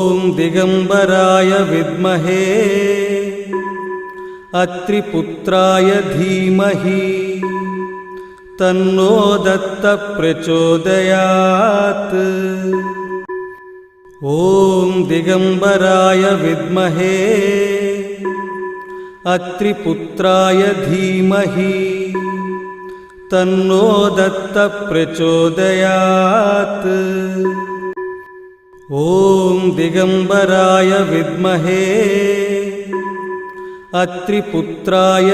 ॐ दिगंबराय विद्महे अत्रिपुत्राय धीमहि तन्नो दत्तः प्रचोदयात्। ॐ दिगंबराय विद्महे अत्रिपुत्राय धीमहि तन्नो दत्तः प्रचोदयात्। ॐ दिगंबराय विद्महे अत्रिपुत्राय